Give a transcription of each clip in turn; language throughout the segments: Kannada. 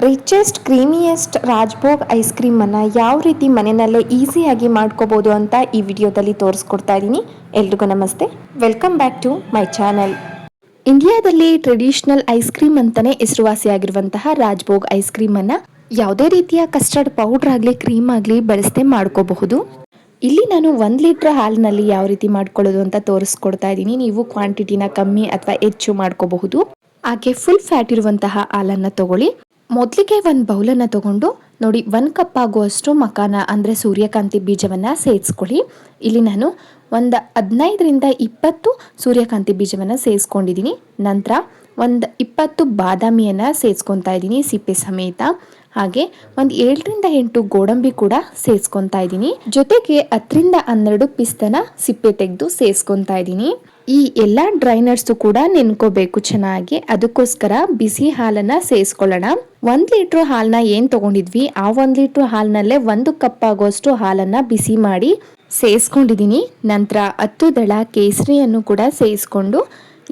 ರಿಚೆಸ್ಟ್ ಕ್ರೀಮಿಯೆಸ್ಟ್ ರಾಜ್ಭೋಗ್ ಐಸ್ ಕ್ರೀಮನ್ನು ಯಾವ ರೀತಿ ಮನೆಯಲ್ಲೇ ಈಸಿಯಾಗಿ ಮಾಡ್ಕೋಬೋದು ಅಂತ ಈ ವಿಡಿಯೋದಲ್ಲಿ ತೋರಿಸ್ಕೊಡ್ತಾ ಇದ್ದೀನಿ. ಎಲ್ರಿಗೂ ನಮಸ್ತೆ, welcome back to my channel. ಇಂಡಿಯಾದಲ್ಲಿ ಟ್ರೆಡಿಷನಲ್ ಐಸ್ ಕ್ರೀಮ್ ಅಂತಾನೆ ಹೆಸರುವಾಸಿಯಾಗಿರುವಂತಹ ರಾಜ್ಭೋಗ್ ಐಸ್ ಕ್ರೀಮನ್ನು ಯಾವುದೇ ರೀತಿಯ ಕಸ್ಟರ್ಡ್ ಪೌಡರ್ ಆಗಲಿ ಕ್ರೀಮ್ ಆಗಲಿ ಬಳಸದೆ ಮಾಡ್ಕೋಬಹುದು. ಇಲ್ಲಿ ನಾನು 1 ಲೀಟರ್ ಹಾಲಿನಲ್ಲಿ ಯಾವ ರೀತಿ ಮಾಡ್ಕೊಳ್ಳೋದು ಅಂತ ತೋರಿಸ್ಕೊಡ್ತಾ ಇದ್ದೀನಿ. ನೀವು ಕ್ವಾಂಟಿಟಿನ ಕಮ್ಮಿ ಅಥವಾ ಹೆಚ್ಚು ಮಾಡ್ಕೋಬಹುದು. ಹಾಗೆ ಫುಲ್ ಫ್ಯಾಟ್ ಇರುವಂತಹ ಹಾಲನ್ನು ತಗೊಳ್ಳಿ. ಮೊದಲಿಗೆ ಒಂದು ಬೌಲನ್ನು ತಗೊಂಡು ನೋಡಿ 1 ಕಪ್ ಆಗುವಷ್ಟು ಮಕಾನ ಅಂದರೆ ಸೂರ್ಯಕಾಂತಿ ಬೀಜವನ್ನು ಸೇರಿಸ್ಕೊಳ್ಳಿ. ಇಲ್ಲಿ ನಾನು ಒಂದು 15ರಿಂದ 20 ಸೂರ್ಯಕಾಂತಿ ಬೀಜವನ್ನು ಸೇರಿಸ್ಕೊಂಡಿದ್ದೀನಿ. ನಂತರ ಒಂದು 20 ಬಾದಾಮಿಯನ್ನು ಸೇರಿಸ್ಕೊತಾ ಇದ್ದೀನಿ ಸಿಪ್ಪೆ ಸಮೇತ. ಹಾಗೆ ಒಂದು 7ರಿಂದ 8 ಗೋಡಂಬಿ ಕೂಡ ಸೇರಿಸ್ಕೊತಾ ಇದ್ದೀನಿ. ಜೊತೆಗೆ 10ರಿಂದ 12 ಪಿಸ್ತನ ಸಿಪ್ಪೆ ತೆಗೆದು ಸೇರಿಸ್ಕೊತಾ ಇದ್ದೀನಿ. ಈ ಎಲ್ಲ ಡ್ರೈ ನಟ್ಸು ಕೂಡ ನೆನ್ಕೋಬೇಕು ಚೆನ್ನಾಗಿ. ಅದಕ್ಕೋಸ್ಕರ ಬಿಸಿ ಹಾಲನ್ನ ಸೇರಿಸ್ಕೊಳ್ಳೋಣ. 1 ಲೀಟರ್ ಹಾಲನ್ನ ಏನ್ ತಗೊಂಡಿದ್ವಿ ಆ 1 ಲೀಟರ್ ಹಾಲಿನಲ್ಲೇ 1 ಕಪ್ ಆಗೋಷ್ಟು ಹಾಲನ್ನ ಬಿಸಿ ಮಾಡಿ ಸೇರಿಸ್ಕೊಂಡಿದ್ದೀನಿ. ನಂತರ 10 ದಳ ಕೇಸರಿಯನ್ನು ಕೂಡ ಸೇರಿಸ್ಕೊಂಡು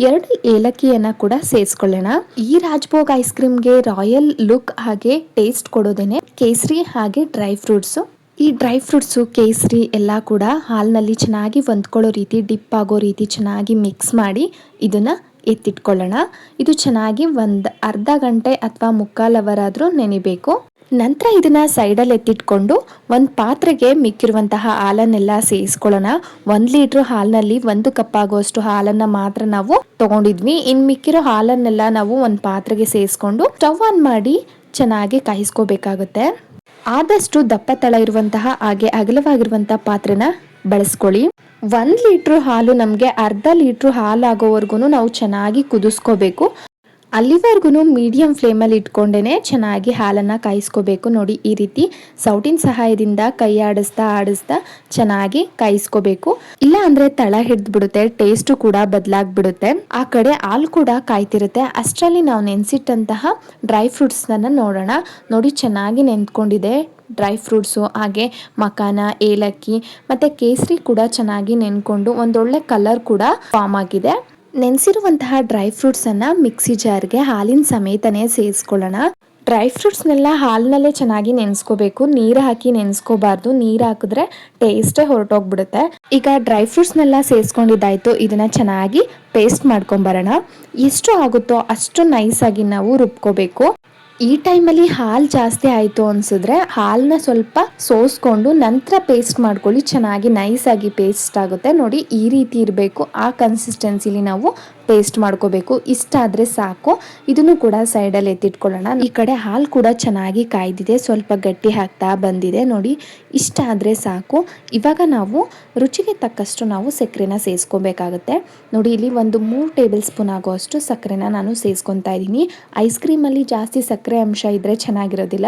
2 ಏಲಕ್ಕಿಯನ್ನ ಕೂಡ ಸೇರಿಸ್ಕೊಳ್ಳೋಣ. ಈ ರಾಜ್ಭೋಗ್ ಐಸ್ ಕ್ರೀಮ್ಗೆ ರಾಯಲ್ ಲುಕ್ ಹಾಗೆ ಟೇಸ್ಟ್ ಕೊಡೋದೇನೆ ಕೇಸರಿ ಹಾಗೆ ಡ್ರೈ ಫ್ರೂಟ್ಸು. ಈ ಡ್ರೈ ಫ್ರೂಟ್ಸು ಕೇಸರಿ ಎಲ್ಲ ಕೂಡ ಹಾಲಿನಲ್ಲಿ ಚೆನ್ನಾಗಿ ಹೊಂದ್ಕೊಳ್ಳೋ ರೀತಿ ಡಿಪ್ ಆಗೋ ರೀತಿ ಚೆನ್ನಾಗಿ ಮಿಕ್ಸ್ ಮಾಡಿ ಇದನ್ನು ಎತ್ತಿಟ್ಕೊಳ್ಳೋಣ. ಇದು ಚೆನ್ನಾಗಿ ಒಂದು ಅರ್ಧ ಗಂಟೆ ಅಥವಾ ಮುಕ್ಕಾಲು ಅವರ್ ಆದರೂ ನೆನಿಬೇಕು. ನಂತರ ಇದನ್ನ ಸೈಡಲ್ಲಿ ಎತ್ತಿಟ್ಕೊಂಡು ಒಂದು ಪಾತ್ರೆಗೆ ಮಿಕ್ಕಿರುವಂತಹ ಹಾಲನ್ನೆಲ್ಲ ಸೇರಿಸ್ಕೊಳ್ಳೋಣ. 1 ಲೀಟರ್ ಹಾಲಿನಲ್ಲಿ 1 ಕಪ್ ಆಗುವಷ್ಟು ಹಾಲನ್ನು ಮಾತ್ರ ನಾವು ತಗೊಂಡಿದ್ವಿ. ಇನ್ನು ಮಿಕ್ಕಿರೋ ಹಾಲನ್ನೆಲ್ಲ ನಾವು ಒಂದು ಪಾತ್ರೆಗೆ ಸೇರಿಸ್ಕೊಂಡು ಸ್ಟವ್ ಆನ್ ಮಾಡಿ ಚೆನ್ನಾಗಿ ಕಾಯಿಸ್ಕೋಬೇಕಾಗುತ್ತೆ. ಆದಷ್ಟು ದಪ್ಪ ತಳ ಇರುವಂತಹ ಹಾಗೆ ಅಗಲವಾಗಿರುವಂತಹ ಪಾತ್ರೆನ ಬಳಸ್ಕೊಳ್ಳಿ. 1 ಲೀಟರ್ ಹಾಲು ನಮಗೆ ಅರ್ಧ ಲೀಟರ್ ಹಾಲು ಆಗೋವರೆಗೂ ನಾವು ಚೆನ್ನಾಗಿ ಕುದಿಸ್ಕೋಬೇಕು. ಅಲ್ಲಿವರೆಗೂ ಮೀಡಿಯಂ ಫ್ಲೇಮಲ್ಲಿ ಇಟ್ಕೊಂಡೇನೆ ಚೆನ್ನಾಗಿ ಹಾಲನ್ನು ಕಾಯಿಸ್ಕೋಬೇಕು. ನೋಡಿ ಈ ರೀತಿ ಸೌಟಿನ ಸಹಾಯದಿಂದ ಕೈ ಆಡಿಸ್ತಾ ಚೆನ್ನಾಗಿ ಕಾಯಿಸ್ಕೋಬೇಕು. ಇಲ್ಲ ಅಂದ್ರೆ ತಳ ಹಿಡಿದು ಬಿಡುತ್ತೆ, ಟೇಸ್ಟು ಕೂಡ ಬದಲಾಗ್ಬಿಡುತ್ತೆ. ಆ ಕಡೆ ಹಾಲು ಕೂಡ ಕಾಯ್ತಿರುತ್ತೆ. ಅಷ್ಟರಲ್ಲಿ ನಾವು ನೆನೆಸಿಟ್ಟಂತಹ ಡ್ರೈ ಫ್ರೂಟ್ಸ್ನ ನೋಡೋಣ. ನೋಡಿ ಚೆನ್ನಾಗಿ ನೆಂದ್ಕೊಂಡಿದೆ ಡ್ರೈ ಫ್ರೂಟ್ಸು ಹಾಗೆ ಮಕಾನ ಏಲಕ್ಕಿ ಮತ್ತು ಕೇಸರಿ ಕೂಡ ಚೆನ್ನಾಗಿ ನೆನ್ಕೊಂಡು ಒಂದೊಳ್ಳೆ ಕಲರ್ ಕೂಡ ಫಾರ್ಮ್ ಆಗಿದೆ. ನೆನೆಸಿರುವಂತಹ ಡ್ರೈ ಫ್ರೂಟ್ಸನ್ನು ಮಿಕ್ಸಿ ಜಾರ್ಗೆ ಹಾಲಿನ ಸಮೇತನೇ ಸೇರಿಸ್ಕೊಳ್ಳೋಣ. ಡ್ರೈ ಫ್ರೂಟ್ಸ್ನೆಲ್ಲ ಹಾಲಿನಲ್ಲೇ ಚೆನ್ನಾಗಿ ನೆನೆಸ್ಕೋಬೇಕು, ನೀರು ಹಾಕಿ ನೆನೆಸ್ಕೋಬಾರ್ದು. ನೀರು ಹಾಕಿದ್ರೆ ಟೇಸ್ಟೇ ಹೊರಟೋಗ್ಬಿಡುತ್ತೆ. ಈಗ ಡ್ರೈ ಫ್ರೂಟ್ಸ್ನೆಲ್ಲ ಸೇರಿಸ್ಕೊಂಡಿದ್ದಾಯ್ತು. ಇದನ್ನು ಚೆನ್ನಾಗಿ ಪೇಸ್ಟ್ ಮಾಡ್ಕೊಂಬರೋಣ. ಎಷ್ಟು ಆಗುತ್ತೋ ಅಷ್ಟು ನೈಸಾಗಿ ನಾವು ರುಬ್ಕೋಬೇಕು. ಈ ಟೈಮಲ್ಲಿ ಹಾಲು ಜಾಸ್ತಿ ಆಯಿತು ಅನಿಸಿದ್ರೆ ಹಾಲನ್ನ ಸ್ವಲ್ಪ ಸೋಸ್ಕೊಂಡು ನಂತರ ಪೇಸ್ಟ್ ಮಾಡ್ಕೊಳ್ಳಿ. ಚೆನ್ನಾಗಿ ನೈಸಾಗಿ ಪೇಸ್ಟ್ ಆಗುತ್ತೆ. ನೋಡಿ ಈ ರೀತಿ ಇರಬೇಕು. ಆ ಕನ್ಸಿಸ್ಟೆನ್ಸಿಲಿ ನಾವು ಪೇಸ್ಟ್ ಮಾಡ್ಕೋಬೇಕು. ಇಷ್ಟ ಆದರೆ ಸಾಕು. ಇದನ್ನು ಕೂಡ ಸೈಡಲ್ಲಿ ಎತ್ತಿಟ್ಕೊಳ್ಳೋಣ. ಈ ಕಡೆ ಹಾಲು ಕೂಡ ಚೆನ್ನಾಗಿ ಕಾಯ್ದಿದೆ, ಸ್ವಲ್ಪ ಗಟ್ಟಿ ಹಾಕ್ತಾ ಬಂದಿದೆ. ನೋಡಿ ಇಷ್ಟ ಆದರೆ ಸಾಕು. ಇವಾಗ ನಾವು ರುಚಿಗೆ ತಕ್ಕಷ್ಟು ನಾವು ಸಕ್ಕರೆನ ಸೇರಿಸ್ಕೋಬೇಕಾಗುತ್ತೆ. ನೋಡಿ ಇಲ್ಲಿ ಒಂದು 3 ಟೇಬಲ್ ಸ್ಪೂನ್ ಆಗೋಷ್ಟು ಸಕ್ಕರೆನ ನಾನು ಸೇರಿಸ್ಕೊತಾ ಇದ್ದೀನಿ. ಐಸ್ ಕ್ರೀಮಲ್ಲಿ ಜಾಸ್ತಿ ಸಕ್ಕರೆ ಅಂಶ ಇದ್ದರೆ ಚೆನ್ನಾಗಿರೋದಿಲ್ಲ.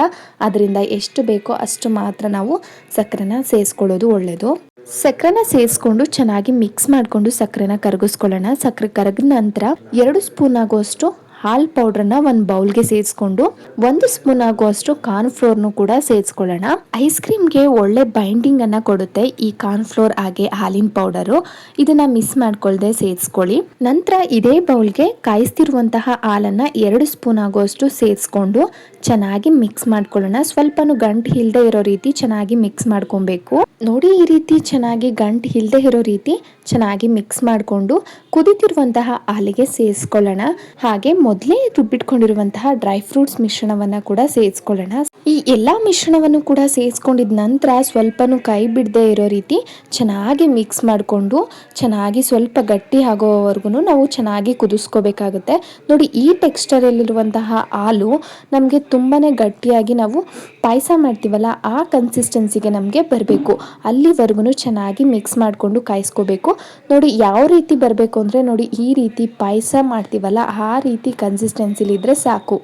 ಅದರಿಂದ ಎಷ್ಟು ಬೇಕೋ ಅಷ್ಟು ಮಾತ್ರ ನಾವು ಸಕ್ಕರೆನ ಸೇರಿಸ್ಕೊಳ್ಳೋದು ಒಳ್ಳೆಯದು. ಸಕ್ಕರೆನ ಸೇರಿಸ್ಕೊಂಡು ಚೆನ್ನಾಗಿ ಮಿಕ್ಸ್ ಮಾಡಿಕೊಂಡು ಸಕ್ಕರೆನ ಕರಗಿಸ್ಕೊಳ್ಳೋಣ. ಸಕ್ಕರೆ ಕರಗಿದ ನಂತರ 2 ಸ್ಪೂನ್ ಆಗುವಷ್ಟು ಹಾಲ್ ಪೌಡ್ರನ್ನ ಒಂದು ಬೌಲ್ಗೆ ಸೇರಿಸ್ಕೊಂಡು 1 ಸ್ಪೂನ್ ಆಗುವಷ್ಟು ಕಾರ್ನ್ ಫ್ಲೋರ್ನು ಕೂಡ ಸೇರಿಸ್ಕೊಳ್ಳೋಣ. ಐಸ್ ಕ್ರೀಮ್ಗೆ ಒಳ್ಳೆ ಬೈಂಡಿಂಗ್ ಅನ್ನ ಕೊಡುತ್ತೆ ಈ ಕಾರ್ನ್ ಫ್ಲೋರ್ ಹಾಗೆ ಹಾಲಿನ ಪೌಡರು. ಇದನ್ನ ಮಿಸ್ ಮಾಡ್ಕೊಳ್ದೆ ಸೇರಿಸ್ಕೊಳ್ಳಿ. ನಂತರ ಇದೇ ಬೌಲ್ಗೆ ಕಾಯಿಸ್ತಿರುವಂತಹ ಹಾಲನ್ನ 2 ಸ್ಪೂನ್ ಆಗುವಷ್ಟು ಸೇರಿಸ್ಕೊಂಡು ಚೆನ್ನಾಗಿ ಮಿಕ್ಸ್ ಮಾಡ್ಕೊಳ್ಳೋಣ. ಸ್ವಲ್ಪನೂ ಗಂಟು ಇಲ್ಲದೆ ಇರೋ ರೀತಿ ಚೆನ್ನಾಗಿ ಮಿಕ್ಸ್ ಮಾಡ್ಕೊಬೇಕು. ನೋಡಿ ಈ ರೀತಿ ಚೆನ್ನಾಗಿ ಗಂಟು ಇಲ್ಲದೆ ಇರೋ ರೀತಿ ಚೆನ್ನಾಗಿ ಮಿಕ್ಸ್ ಮಾಡಿಕೊಂಡು ಕುದಿತಿರುವಂತಹ ಹಾಲಿಗೆ ಸೇರಿಸ್ಕೊಳ್ಳೋಣ. ಹಾಗೆ ಮೊದಲೇ ರುಬ್ಬಿಟ್ಕೊಂಡಿರುವಂತಹ ಡ್ರೈ ಫ್ರೂಟ್ಸ್ ಮಿಶ್ರಣವನ್ನ ಕೂಡ ಸೇರಿಸ್ಕೊಳ್ಳೋಣ. ಈ ಎಲ್ಲಾ ಮಿಶ್ರಣವನ್ನು ಕೂಡ ಸೇರಿಸ್ಕೊಂಡಿದ ನಂತರ ಸ್ವಲ್ಪನೂ ಕೈ ಬಿಡದೆ ಇರೋ ರೀತಿ ಚೆನ್ನಾಗಿ ಮಿಕ್ಸ್ ಮಾಡಿಕೊಂಡು ಚೆನ್ನಾಗಿ ಸ್ವಲ್ಪ ಗಟ್ಟಿ ಆಗೋವರೆಗೂ ನಾವು ಚೆನ್ನಾಗಿ ಕುದಿಸ್ಕೋಬೇಕಾಗುತ್ತೆ. ನೋಡಿ ಈ ಟೆಕ್ಸ್ಚರಲ್ಲಿರುವಂತಹ ಹಾಲು ನಮಗೆ ತುಂಬಾನೇ ಗಟ್ಟಿಯಾಗಿ ನಾವು ಪಾಯಸ ಮಾಡ್ತೀವಲ್ಲ ಆ ಕನ್ಸಿಸ್ಟೆನ್ಸಿಗೆ ನಮಗೆ ಬರಬೇಕು. ಅಲ್ಲಿವರೆಗೂ ಚೆನ್ನಾಗಿ ಮಿಕ್ಸ್ ಮಾಡಿಕೊಂಡು ಕಾಯಿಸ್ಕೋಬೇಕು. ನೋಡಿ ಯಾವ ರೀತಿ ಬರಬೇಕು ಅಂದರೆ ನೋಡಿ ಈ ರೀತಿ ಪಾಯಸ ಮಾಡ್ತೀವಲ್ಲ ಆ ರೀತಿ ಕನ್ಸಿಸ್ಟೆನ್ಸಿಲಿ ಇದ್ರೆ ಸಾಕು.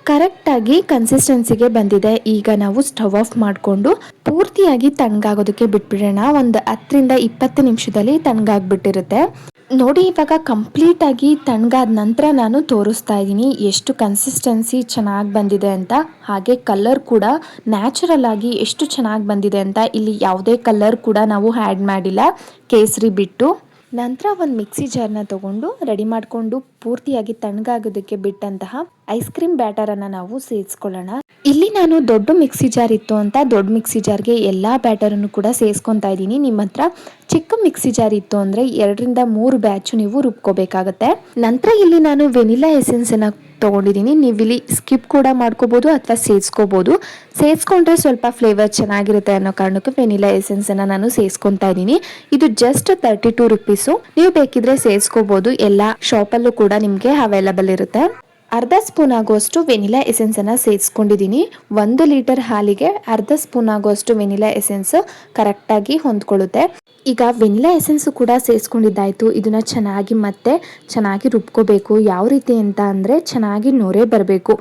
ಕರೆಕ್ಟಾಗಿ ಕನ್ಸಿಸ್ಟೆನ್ಸಿಗೆ ಬಂದಿದೆ. ಈಗ ನಾವು ಸ್ಟವ್ ಆಫ್ ಮಾಡಿಕೊಂಡು ಪೂರ್ತಿಯಾಗಿ ತಣ್ಣಗಾಗೋದಕ್ಕೆ ಬಿಟ್ಬಿಡೋಣ. ಒಂದು 10ರಿಂದ 20 ನಿಮಿಷದಲ್ಲಿ ತಣ್ಣಗಾಗ್ಬಿಟ್ಟಿರುತ್ತೆ. ನೋಡಿ ಇವಾಗ ಕಂಪ್ಲೀಟ್ ಆಗಿ ತಣ್ಣಗಾದ ನಂತರ ನಾನು ತೋರಿಸ್ತಾ ಇದ್ದೀನಿ ಎಷ್ಟು ಕನ್ಸಿಸ್ಟೆನ್ಸಿ ಚೆನ್ನಾಗಿ ಬಂದಿದೆ ಅಂತ. ಹಾಗೆ ಕಲರ್ ಕೂಡ ನ್ಯಾಚುರಲ್ ಆಗಿ ಎಷ್ಟು ಚೆನ್ನಾಗಿ ಬಂದಿದೆ ಅಂತ. ಇಲ್ಲಿ ಯಾವುದೇ ಕಲರ್ ಕೂಡ ನಾವು ಆ್ಯಡ್ ಮಾಡಿಲ್ಲ ಕೇಸರಿ ಬಿಟ್ಟು. ನಂತರ ಒಂದು ಮಿಕ್ಸಿ ಜಾರ್ನ ತಗೊಂಡು ರೆಡಿ ಮಾಡಿಕೊಂಡು ಪೂರ್ತಿಯಾಗಿ ತಣ್ಣಗಾಗೋದಕ್ಕೆ ಬಿಟ್ಟಂತಹ ಐಸ್ ಕ್ರೀಮ್ ಬ್ಯಾಟರನ್ನು ನಾವು ಸೇರಿಸ್ಕೊಳ್ಳೋಣ. ಇಲ್ಲಿ ನಾನು ದೊಡ್ಡ ಮಿಕ್ಸಿ ಜಾರ್ ಇತ್ತು ಅಂತ ದೊಡ್ಡ ಮಿಕ್ಸಿ ಜಾರ್ಗೆ ಎಲ್ಲ ಬ್ಯಾಟರನ್ನು ಕೂಡ ಸೇರಿಸ್ಕೊತಾ ಇದ್ದೀನಿ. ನಿಮ್ಮ ಹತ್ರ ಚಿಕ್ಕ ಮಿಕ್ಸಿ ಜಾರ್ ಇತ್ತು ಅಂದರೆ 2-3 ಬ್ಯಾಚು ನೀವು ರುಬ್ಕೋಬೇಕಾಗತ್ತೆ. ನಂತರ ಇಲ್ಲಿ ನಾನು ವೆನಿಲಾ ಎಸೆನ್ಸನ್ನು ತೊಗೊಂಡಿದ್ದೀನಿ. ನೀವು ಇಲ್ಲಿ ಸ್ಕಿಪ್ ಕೂಡ ಮಾಡ್ಕೋಬೋದು ಅಥವಾ ಸೇರಿಸ್ಕೋಬೋದು. ಸೇರಿಸ್ಕೊಂಡ್ರೆ ಸ್ವಲ್ಪ ಫ್ಲೇವರ್ ಚೆನ್ನಾಗಿರುತ್ತೆ ಅನ್ನೋ ಕಾರಣಕ್ಕೆ ವೆನಿಲಾ ಎಸೆನ್ಸನ್ನು ನಾನು ಸೇರಿಸ್ಕೊತಾ ಇದ್ದೀನಿ. ಇದು ಜಸ್ಟ್ 32 ರುಪೀಸು. ನೀವು ಬೇಕಿದ್ರೆ ಸೇರಿಸ್ಕೋಬೋದು. ಎಲ್ಲ ಶಾಪಲ್ಲೂ ಕೂಡ ನಿಮಗೆ ಅವೈಲಬಲ್ ಇರುತ್ತೆ. ಅರ್ಧ ಸ್ಪೂನ್ ಆಗುವಷ್ಟು ವೆನಿಲಾ ಎಸೆನ್ಸನ್ನು ಸೇರಿಸ್ಕೊಂಡಿದ್ದೀನಿ. 1 ಲೀಟರ್ ಹಾಲಿಗೆ ಅರ್ಧ ಸ್ಪೂನ್ ಆಗುವಷ್ಟು ವೆನಿಲಾ ಎಸೆನ್ಸ್ ಕರೆಕ್ಟಾಗಿ ಹೊಂದ್ಕೊಳ್ಳುತ್ತೆ. ಈಗ ವೆನಿಲಾ ಎಸೆನ್ಸು ಕೂಡ ಸೇರಿಸ್ಕೊಂಡಿದ್ದಾಯಿತು. ಇದನ್ನು ಚೆನ್ನಾಗಿ ರುಬ್ಕೋಬೇಕು. ಯಾವ ರೀತಿ ಅಂತ ಅಂದರೆ ಚೆನ್ನಾಗಿ ನೊರೆ ಬರಬೇಕು.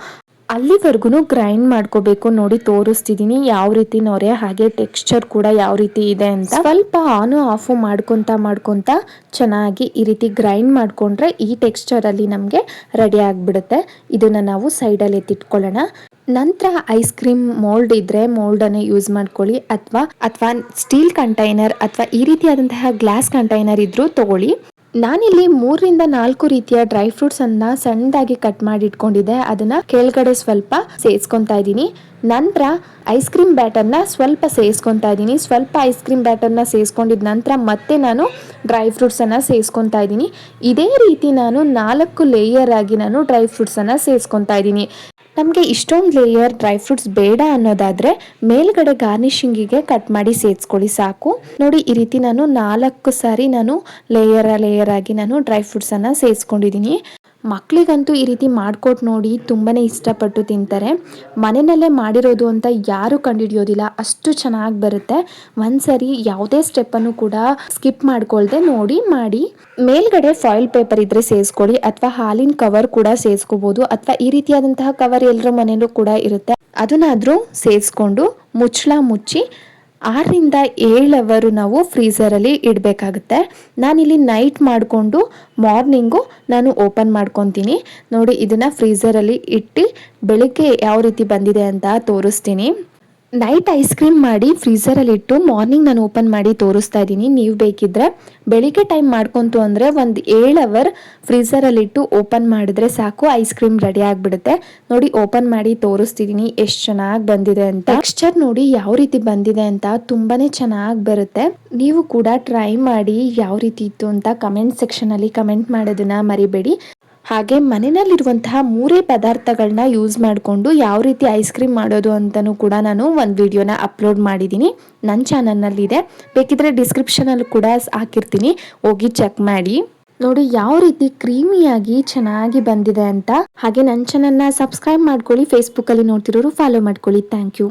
ಅಲ್ಲಿವರೆಗೂ ಗ್ರೈಂಡ್ ಮಾಡ್ಕೋಬೇಕು. ನೋಡಿ ತೋರಿಸ್ತಿದ್ದೀನಿ ಯಾವ ರೀತಿ ನೊರೆ, ಹಾಗೆ ಟೆಕ್ಸ್ಚರ್ ಕೂಡ ಯಾವ ರೀತಿ ಇದೆ ಅಂತ. ಸ್ವಲ್ಪ ಆನು ಆಫು ಮಾಡ್ಕೊತಾ ಚೆನ್ನಾಗಿ ಈ ರೀತಿ ಗ್ರೈಂಡ್ ಮಾಡಿಕೊಂಡ್ರೆ ಈ ಟೆಕ್ಸ್ಚರಲ್ಲಿ ನಮಗೆ ರೆಡಿ ಆಗಿಬಿಡುತ್ತೆ. ಇದನ್ನು ನಾವು ಸೈಡಲ್ಲಿ ಎತ್ತಿಟ್ಕೊಳ್ಳೋಣ. ನಂತರ ಐಸ್ ಕ್ರೀಮ್ ಮೋಲ್ಡ್ ಇದ್ರೆ ಮೋಲ್ಡನ್ನು ಯೂಸ್ ಮಾಡ್ಕೊಳ್ಳಿ, ಅಥವಾ ಸ್ಟೀಲ್ ಕಂಟೈನರ್ ಅಥವಾ ಈ ರೀತಿಯಾದಂತಹ ಗ್ಲಾಸ್ ಕಂಟೈನರ್ ಇದ್ರೂ ತಗೊಳ್ಳಿ. ನಾನಿಲ್ಲಿ 3-4 ರೀತಿಯ ಡ್ರೈ ಫ್ರೂಟ್ಸ್ ಅನ್ನ ಸಣ್ಣದಾಗಿ ಕಟ್ ಮಾಡಿ ಇಟ್ಕೊಂಡಿದ್ದೆ. ಅದನ್ನ ಕೆಳಗಡೆ ಸ್ವಲ್ಪ ಸೇರಿಸ್ಕೊತಾ ಇದ್ದೀನಿ. ನಂತರ ಐಸ್ ಕ್ರೀಮ್ ಬ್ಯಾಟರ್ನ ಸ್ವಲ್ಪ ಸೇರಿಸ್ಕೊತಾ ಇದ್ದೀನಿ. ಸ್ವಲ್ಪ ಐಸ್ ಕ್ರೀಮ್ ಬ್ಯಾಟರ್ನ ಸೇರಿಸ್ಕೊಂಡಿದ ನಂತರ ಮತ್ತೆ ನಾನು ಡ್ರೈ ಫ್ರೂಟ್ಸನ್ನು ಸೇರಿಸ್ಕೊತಾ ಇದ್ದೀನಿ. ಇದೇ ರೀತಿ ನಾನು 4 ಲೇಯರ್ ಆಗಿ ನಾನು ಡ್ರೈ ಫ್ರೂಟ್ಸನ್ನು ಸೇರಿಸ್ಕೊತಾ ಇದ್ದೀನಿ. ನಮಗೆ ಇಷ್ಟೊಂದು ಲೇಯರ್ ಡ್ರೈ ಫ್ರೂಟ್ಸ್ ಬೇಡ ಅನ್ನೋದಾದರೆ ಮೇಲ್ಗಡೆ ಗಾರ್ನಿಶಿಂಗಿಗೆ ಕಟ್ ಮಾಡಿ ಸೇರಿಸ್ಕೊಳ್ಳಿ ಸಾಕು. ನೋಡಿ ಈ ರೀತಿ ನಾನು 4 ಸಾರಿ ನಾನು ಲೇಯರ್ ಆಗಿ ನಾನು ಡ್ರೈ ಫ್ರೂಟ್ಸನ್ನು ಸೇರಿಸ್ಕೊಂಡಿದ್ದೀನಿ. ಮಕ್ಕಳಿಗಂತೂ ಈ ರೀತಿ ಮಾಡಿಕೊಟ್ಟು ನೋಡಿ ತುಂಬಾ ಇಷ್ಟಪಟ್ಟು ತಿಂತಾರೆ. ಮನೆಯಲ್ಲೇ ಮಾಡಿರೋದು ಅಂತ ಯಾರೂ ಕಂಡುಹಿಡಿಯೋದಿಲ್ಲ, ಅಷ್ಟು ಚೆನ್ನಾಗಿ ಬರುತ್ತೆ. ಒಂದ್ಸರಿ ಯಾವುದೇ ಸ್ಟೆಪ್ಪನ್ನು ಕೂಡ ಸ್ಕಿಪ್ ಮಾಡ್ಕೊಳ್ದೆ ನೋಡಿ ಮಾಡಿ. ಮೇಲ್ಗಡೆ ಫಾಯಿಲ್ ಪೇಪರ್ ಇದ್ರೆ ಸೇರಿಸ್ಕೊಳ್ಳಿ, ಅಥವಾ ಹಾಲಿನ ಕವರ್ ಕೂಡ ಸೇರಿಸ್ಕೋಬೋದು, ಅಥವಾ ಈ ರೀತಿಯಾದಂತಹ ಕವರ್ ಎಲ್ಲರ ಮನೆಯಲ್ಲೂ ಕೂಡ ಇರುತ್ತೆ, ಅದನ್ನಾದರೂ ಸೇರಿಸ್ಕೊಂಡು ಮುಚ್ಚಳ ಮುಚ್ಚಿ 6-7 ಅವರು ನಾವು ಫ್ರೀಝರಲ್ಲಿ ಇಡಬೇಕಾಗುತ್ತೆ. ನಾನಿಲ್ಲಿ ನೈಟ್ ಮಾಡಿಕೊಂಡು ಮಾರ್ನಿಂಗು ನಾನು ಓಪನ್ ಮಾಡ್ಕೊತೀನಿ. ನೋಡಿ ಇದನ್ನು ಫ್ರೀಝರಲ್ಲಿ ಇಟ್ಟು ಬೆಳಿಗ್ಗೆ ಯಾವ ರೀತಿ ಬಂದಿದೆ ಅಂತ ತೋರಿಸ್ತೀನಿ. ನೈಟ್ ಐಸ್ ಕ್ರೀಮ್ ಮಾಡಿ ಫ್ರೀಝರಲ್ಲಿ ಇಟ್ಟು ಮಾರ್ನಿಂಗ್ ನಾನು ಓಪನ್ ಮಾಡಿ ತೋರಿಸ್ತಾ ಇದ್ದೀನಿ. ನೀವು ಬೇಕಿದ್ರೆ ಬೆಳಿಗ್ಗೆ ಟೈಮ್ ಮಾಡ್ಕೊಂತು ಅಂದರೆ 7 ಅವರ್ ಫ್ರೀಝರಲ್ಲಿಟ್ಟು ಓಪನ್ ಮಾಡಿದ್ರೆ ಸಾಕು, ಐಸ್ ಕ್ರೀಮ್ ರೆಡಿ ಆಗಿಬಿಡುತ್ತೆ. ನೋಡಿ ಓಪನ್ ಮಾಡಿ ತೋರಿಸ್ತಿದ್ದೀನಿ ಎಷ್ಟು ಚೆನ್ನಾಗಿ ಬಂದಿದೆ ಅಂತ. ಟೆಕ್ಸ್ಚರ್ ನೋಡಿ ಯಾವ ರೀತಿ ಬಂದಿದೆ ಅಂತ, ತುಂಬಾ ಚೆನ್ನಾಗಿ ಬರುತ್ತೆ. ನೀವು ಕೂಡ ಟ್ರೈ ಮಾಡಿ ಯಾವ ರೀತಿ ಇತ್ತು ಅಂತ ಕಮೆಂಟ್ ಸೆಕ್ಷನಲ್ಲಿ ಕಮೆಂಟ್ ಮಾಡೋದನ್ನ ಮರಿಬೇಡಿ. ಹಾಗೆ ಮನೆಯಲ್ಲಿರುವಂತಹ 3 ಪದಾರ್ಥಗಳನ್ನ ಯೂಸ್ ಮಾಡಿಕೊಂಡು ಯಾವ ರೀತಿ ಐಸ್ ಕ್ರೀಮ್ ಮಾಡೋದು ಅಂತಲೂ ಕೂಡ ನಾನು ಒಂದು ವಿಡಿಯೋನ ಅಪ್ಲೋಡ್ ಮಾಡಿದ್ದೀನಿ, ನನ್ನ ಚಾನಲ್ನಲ್ಲಿದೆ. ಬೇಕಿದ್ರೆ ಡಿಸ್ಕ್ರಿಪ್ಷನಲ್ಲಿ ಕೂಡ ಹಾಕಿರ್ತೀನಿ, ಹೋಗಿ ಚೆಕ್ ಮಾಡಿ. ನೋಡಿ ಯಾವ ರೀತಿ ಕ್ರೀಮಿಯಾಗಿ ಚೆನ್ನಾಗಿ ಬಂದಿದೆ ಅಂತ. ಹಾಗೆ ನನ್ನ ಚಾನಲ್ನ ಸಬ್ಸ್ಕ್ರೈಬ್ ಮಾಡ್ಕೊಳ್ಳಿ, ಫೇಸ್ಬುಕ್ಕಲ್ಲಿ ನೋಡ್ತಿರೋರು ಫಾಲೋ ಮಾಡ್ಕೊಳ್ಳಿ. Thank you.